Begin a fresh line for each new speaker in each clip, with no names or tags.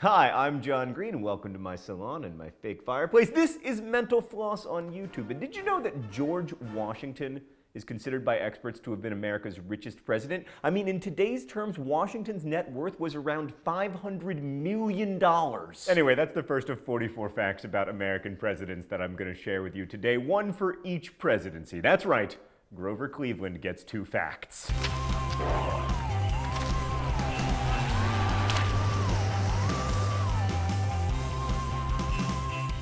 Hi, I'm John Green, and welcome to my salon and my fake fireplace. This is Mental Floss on YouTube. And did you know that George Washington is considered by experts to have been America's richest president? I mean, in today's terms, Washington's net worth was around $500 million. Anyway, that's the first of 44 facts about American presidents that I'm going to share with you today, one for each presidency. That's right, Grover Cleveland gets 2 facts.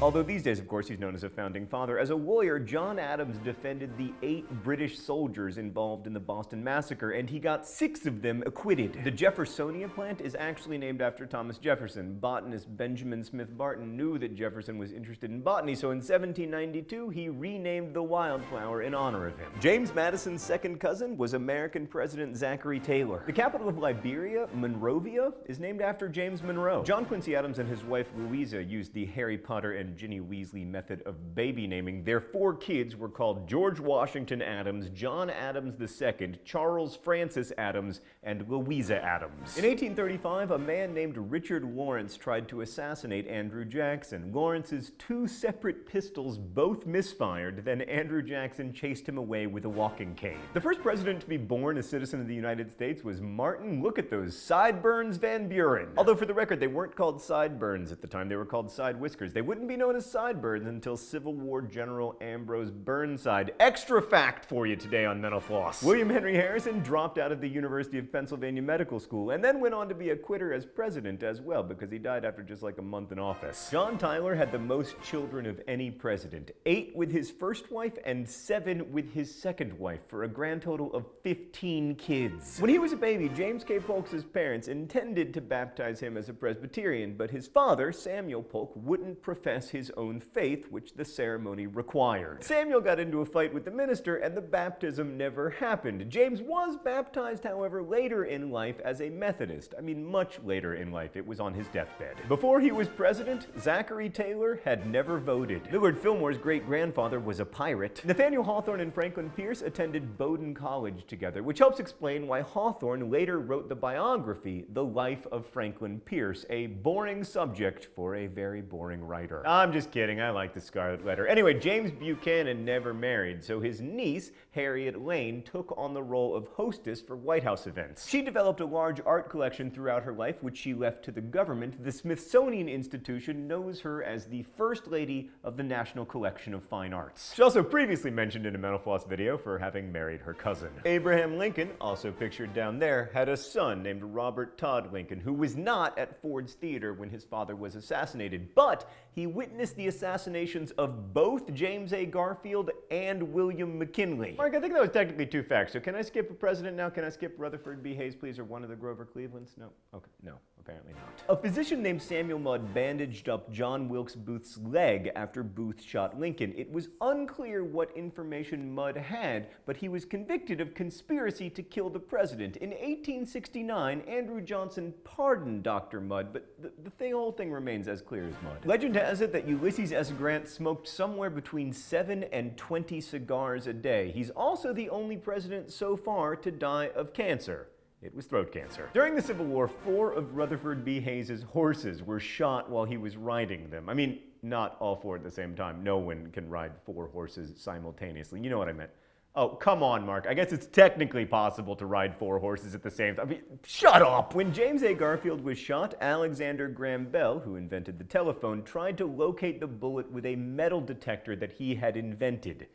Although these days, of course, he's known as a founding father. As a lawyer, John Adams defended the 8 British soldiers involved in the Boston Massacre, and he got 6 of them acquitted. The Jeffersonia plant is actually named after Thomas Jefferson. Botanist Benjamin Smith Barton knew that Jefferson was interested in botany, so in 1792, he renamed the wildflower in honor of him. James Madison's second cousin was American President Zachary Taylor. The capital of Liberia, Monrovia, is named after James Monroe. John Quincy Adams and his wife Louisa used the Harry Potter and Ginny Weasley method of baby naming. Their 4 kids were called George Washington Adams, John Adams II, Charles Francis Adams, and Louisa Adams. In 1835, a man named Richard Lawrence tried to assassinate Andrew Jackson. Lawrence's 2 separate pistols both misfired, then Andrew Jackson chased him away with a walking cane. The first president to be born a citizen of the United States was Martin, look at those sideburns, Van Buren. Although for the record, they weren't called sideburns at the time, they were called side whiskers. They wouldn't be known as sideburns until Civil War General Ambrose Burnside. Extra fact for you today on Mental Floss. William Henry Harrison dropped out of the University of Pennsylvania Medical School and then went on to be a quitter as president as well, because he died after just like a month in office. John Tyler had the most children of any president, 8 with his first wife and 7 with his second wife, for a grand total of 15 kids. When he was a baby, James K. Polk's parents intended to baptize him as a Presbyterian, but his father, Samuel Polk, wouldn't profess his own faith, which the ceremony required. Samuel got into a fight with the minister, and the baptism never happened. James was baptized, however, later in life as a Methodist. I mean, much later in life. It was on his deathbed. Before he was president, Zachary Taylor had never voted. Millard Fillmore's great-grandfather was a pirate. Nathaniel Hawthorne and Franklin Pierce attended Bowdoin College together, which helps explain why Hawthorne later wrote the biography, The Life of Franklin Pierce, a boring subject for a very boring writer. I'm just kidding, I like the Scarlet Letter. Anyway, James Buchanan never married, so his niece, Harriet Lane, took on the role of hostess for White House events. She developed a large art collection throughout her life, which she left to the government. The Smithsonian Institution knows her as the First Lady of the National Collection of Fine Arts. She also previously mentioned in a Mental Floss video for having married her cousin. Abraham Lincoln, also pictured down there, had a son named Robert Todd Lincoln, who was not at Ford's Theater when his father was assassinated, but he witnessed the assassinations of both James A. Garfield and William McKinley. Mark, I think that was technically 2 facts, so can I skip a president now? Can I skip Rutherford B. Hayes, please, or one of the Grover Clevelands? No? Okay, no, apparently not. A physician named Samuel Mudd bandaged up John Wilkes Booth's leg after Booth shot Lincoln. It was unclear what information Mudd had, but he was convicted of conspiracy to kill the president. In 1869, Andrew Johnson pardoned Dr. Mudd, but the whole thing remains as clear as mud. Legend has it that Ulysses S. Grant smoked somewhere between 7 and 20 cigars a day. He's also the only president so far to die of cancer. It was throat cancer. During the Civil War, 4 of Rutherford B. Hayes' horses were shot while he was riding them. I mean, not all 4 at the same time. No one can ride 4 horses simultaneously. You know what I meant. Oh, come on, Mark. I guess it's technically possible to ride 4 horses at the same time. I mean, shut up! When James A. Garfield was shot, Alexander Graham Bell, who invented the telephone, tried to locate the bullet with a metal detector that he had invented.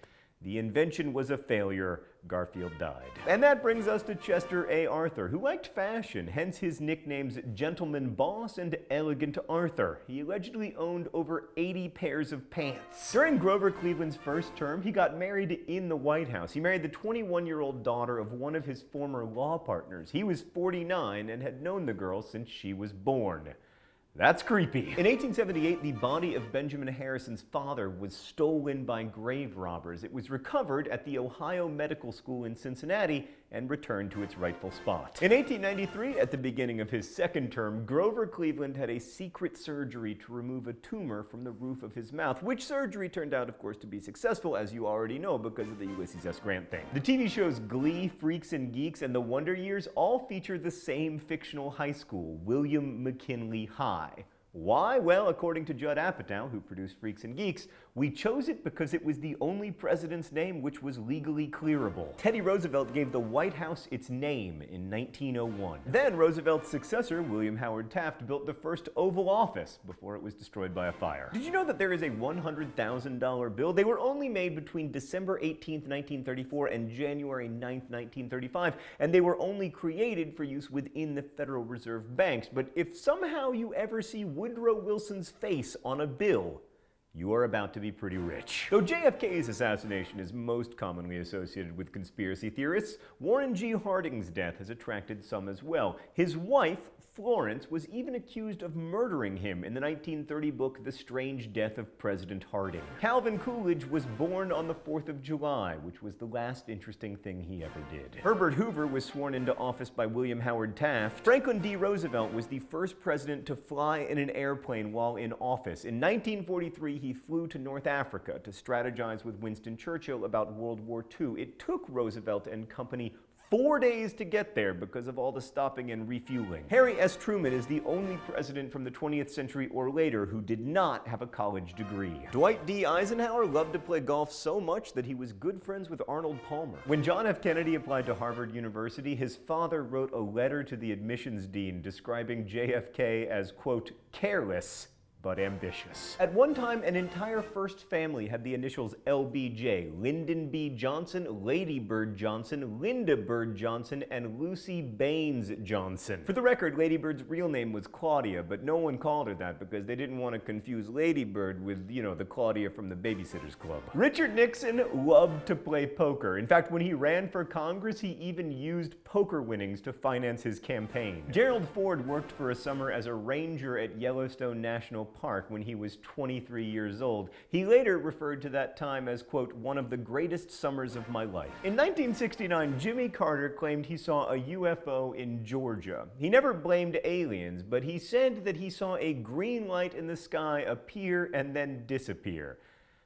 The invention was a failure. Garfield died. And that brings us to Chester A. Arthur, who liked fashion, hence his nicknames Gentleman Boss and Elegant Arthur. He allegedly owned over 80 pairs of pants. During Grover Cleveland's first term, he got married in the White House. He married the 21-year-old daughter of one of his former law partners. He was 49 and had known the girl since she was born. That's creepy. In 1878, the body of Benjamin Harrison's father was stolen by grave robbers. It was recovered at the Ohio Medical School in Cincinnati and returned to its rightful spot. In 1893, at the beginning of his second term, Grover Cleveland had a secret surgery to remove a tumor from the roof of his mouth, which surgery turned out, of course, to be successful, as you already know, because of the Ulysses S. Grant thing. The TV shows Glee, Freaks and Geeks, and The Wonder Years all feature the same fictional high school, William McKinley High. Why? Well, according to Judd Apatow, who produced Freaks and Geeks, we chose it because it was the only president's name which was legally clearable. Teddy Roosevelt gave the White House its name in 1901. Then Roosevelt's successor, William Howard Taft, built the first Oval Office before it was destroyed by a fire. Did you know that there is a $100,000 bill? They were only made between December 18th, 1934 and January 9th, 1935, and they were only created for use within the Federal Reserve banks. But if somehow you ever see Woodrow Wilson's face on a bill, you are about to be pretty rich. Though JFK's assassination is most commonly associated with conspiracy theorists, Warren G. Harding's death has attracted some as well. His wife, Florence, was even accused of murdering him in the 1930 book The Strange Death of President Harding. Calvin Coolidge was born on the 4th of July, which was the last interesting thing he ever did. Herbert Hoover was sworn into office by William Howard Taft. Franklin D. Roosevelt was the first president to fly in an airplane while in office. In 1943, he flew to North Africa to strategize with Winston Churchill about World War II. It took Roosevelt and company 4 days to get there because of all the stopping and refueling. Harry S. Truman is the only president from the 20th century or later who did not have a college degree. Dwight D. Eisenhower loved to play golf so much that he was good friends with Arnold Palmer. When John F. Kennedy applied to Harvard University, his father wrote a letter to the admissions dean describing JFK as, quote, careless but ambitious. At one time, an entire first family had the initials LBJ: Lyndon B. Johnson, Lady Bird Johnson, Linda Bird Johnson, and Lucy Baines Johnson. For the record, Lady Bird's real name was Claudia, but no one called her that because they didn't want to confuse Lady Bird with, you know, the Claudia from the Babysitters Club. Richard Nixon loved to play poker. In fact, when he ran for Congress, he even used poker winnings to finance his campaign. Gerald Ford worked for a summer as a ranger at Yellowstone National Park when he was 23 years old. He later referred to that time as, quote, one of the greatest summers of my life. In 1969, Jimmy Carter claimed he saw a UFO in Georgia. He never blamed aliens, but he said that he saw a green light in the sky appear and then disappear.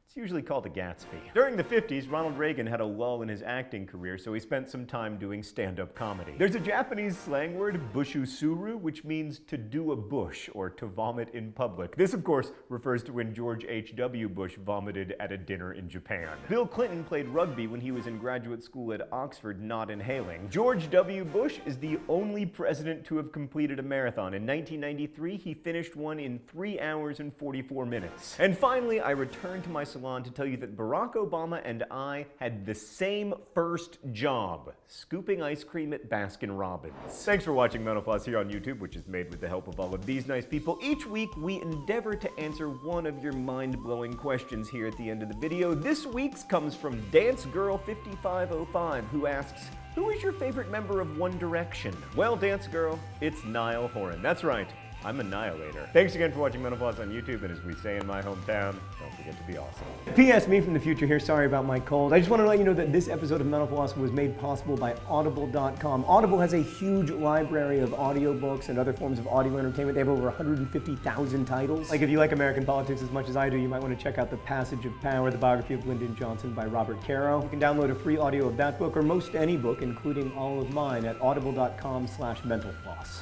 It's usually called a Gatsby. During the 50s, Ronald Reagan had a lull in his acting career, so he spent some time doing stand-up comedy. There's a Japanese slang word, bushusuru, which means to do a bush or to vomit in public. This, of course, refers to when George H.W. Bush vomited at a dinner in Japan. Bill Clinton played rugby when he was in graduate school at Oxford, not inhaling. George W. Bush is the only president to have completed a marathon. In 1993, he finished one in 3 hours and 44 minutes. And finally, I return to my salon to tell you that Barack Obama and I had the same first job, scooping ice cream at Baskin-Robbins. Thanks for watching Mental Floss here on YouTube, which is made with the help of all of these nice people. Each week, we endeavor to answer one of your mind-blowing questions here at the end of the video. This week's comes from Dance Girl 5505, who asks, who is your favorite member of One Direction? Well, Dance Girl, it's Niall Horan. That's right, I'm Annihilator. Thanks again for watching Mental Floss on YouTube, and as we say in my hometown, don't forget to be awesome.
P.S. Me from the future here, sorry about my cold. I just want to let you know that this episode of Mental Floss was made possible by Audible.com. Audible has a huge library of audiobooks and other forms of audio entertainment. They have over 150,000 titles. Like if you like American politics as much as I do, you might want to check out The Passage of Power, the biography of Lyndon Johnson by Robert Caro. You can download a free audio of that book or most any book, including all of mine, at audible.com/mentalfloss.